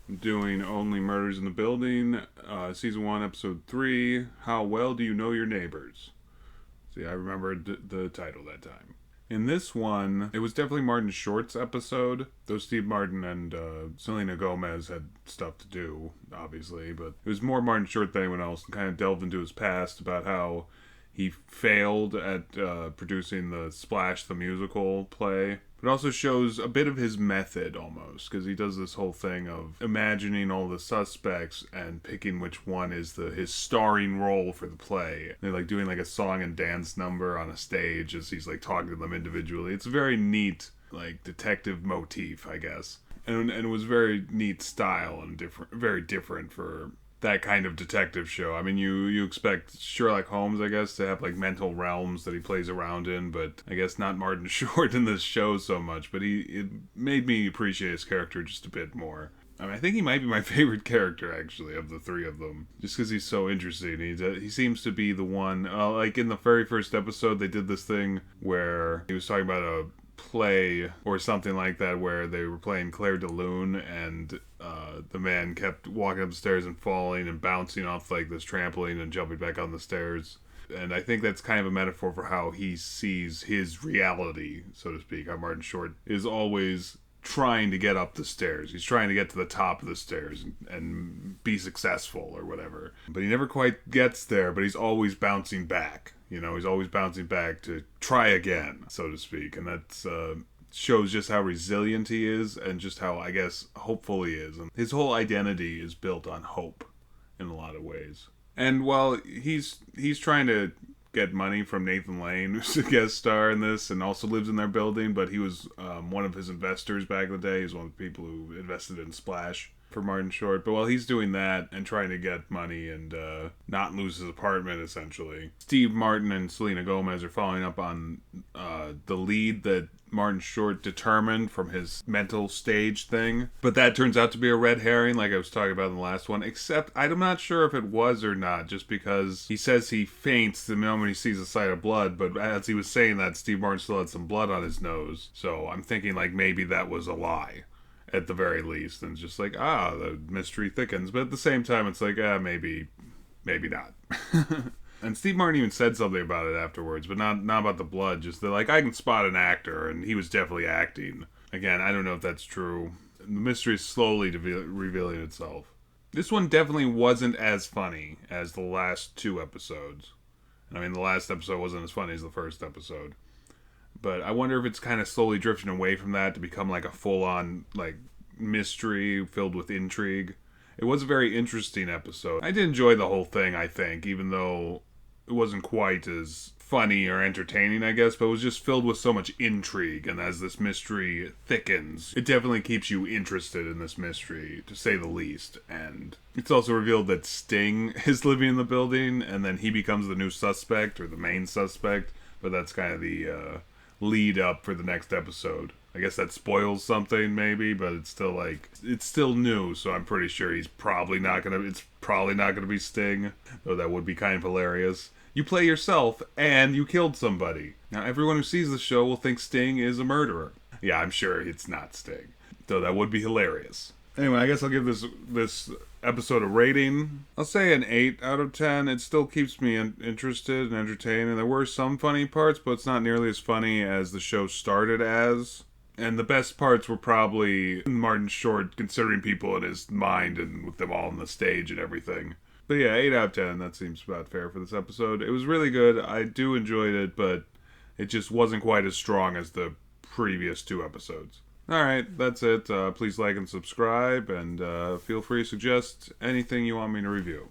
I'm doing Only Murders in the Building, Season 1, Episode 3, How Well Do You Know Your Neighbors? See, I remembered the title that time. In this one, it was definitely Martin Short's episode, though Steve Martin and Selena Gomez had stuff to do, obviously, but it was more Martin Short than anyone else, and kind of delved into his past about how he failed at producing the Splash the Musical play. It also shows a bit of his method, almost, because he does this whole thing of imagining all the suspects and picking which one is his starring role for the play. They're like doing like a song and dance number on a stage as he's like talking to them individually. It's a very neat, like, detective motif, I guess. And it was very neat style and very different for that kind of detective show. I mean, you expect Sherlock Holmes, I guess, to have like mental realms that he plays around in, but I guess not Martin Short in this show so much. But it made me appreciate his character just a bit more. I mean, I think he might be my favorite character, actually, of the three of them. Just because he's so interesting. He seems to be the one, like in the very first episode, they did this thing where he was talking about a play or something like that where they were playing Claire de Lune, and the man kept walking up the stairs and falling and bouncing off like this trampoline and jumping back on the stairs. And I think that's kind of a metaphor for how he sees his reality, so to speak. How Martin Short is always trying to get up the stairs. He's trying to get to the top of the stairs and be successful or whatever. But he never quite gets there, but he's always bouncing back. You know, he's always bouncing back to try again, so to speak. And that's shows just how resilient he is and just how, I guess, hopeful he is. And his whole identity is built on hope in a lot of ways. And while he's trying to get money from Nathan Lane, who's a guest star in this and also lives in their building, but he was one of his investors back in the day. He's one of the people who invested in Splash for Martin Short. But while he's doing that and trying to get money and not lose his apartment, essentially, Steve Martin and Selena Gomez are following up on the lead that Martin Short determined from his mental stage thing. But that turns out to be a red herring, like I was talking about in the last one, except I'm not sure if it was or not, just because he says he faints the moment he sees a sight of blood, but as he was saying that, Steve Martin still had some blood on his nose. So I'm thinking like maybe that was a lie, at the very least, and just like, the mystery thickens. But at the same time, it's like, maybe not. And Steve Martin even said something about it afterwards, but not about the blood. Just that, like, I can spot an actor, and he was definitely acting. Again, I don't know if that's true. The mystery is slowly revealing itself. This one definitely wasn't as funny as the last two episodes. I mean, the last episode wasn't as funny as the first episode. But I wonder if it's kind of slowly drifting away from that to become like a full-on like mystery filled with intrigue. It was a very interesting episode. I did enjoy the whole thing, I think, even though it wasn't quite as funny or entertaining, I guess, but it was just filled with so much intrigue, and as this mystery thickens, it definitely keeps you interested in this mystery, to say the least. And it's also revealed that Sting is living in the building, and then he becomes the new suspect, or the main suspect, but that's kind of the lead up for the next episode. I guess that spoils something, maybe, but it's still like, it's still new, so I'm pretty sure it's probably not gonna be Sting, though that would be kind of hilarious. You play yourself, and you killed somebody. Now, everyone who sees the show will think Sting is a murderer. Yeah, I'm sure it's not Sting, though that would be hilarious. Anyway, I guess I'll give this episode a rating. I'll say an 8 out of 10. It still keeps me interested and entertained, and there were some funny parts, but it's not nearly as funny as the show started as. And the best parts were probably Martin Short considering people in his mind and with them all on the stage and everything. But yeah, 8 out of 10, that seems about fair for this episode. It was really good. I do enjoy it, but it just wasn't quite as strong as the previous two episodes. Alright, that's it. Please like and subscribe, and feel free to suggest anything you want me to review.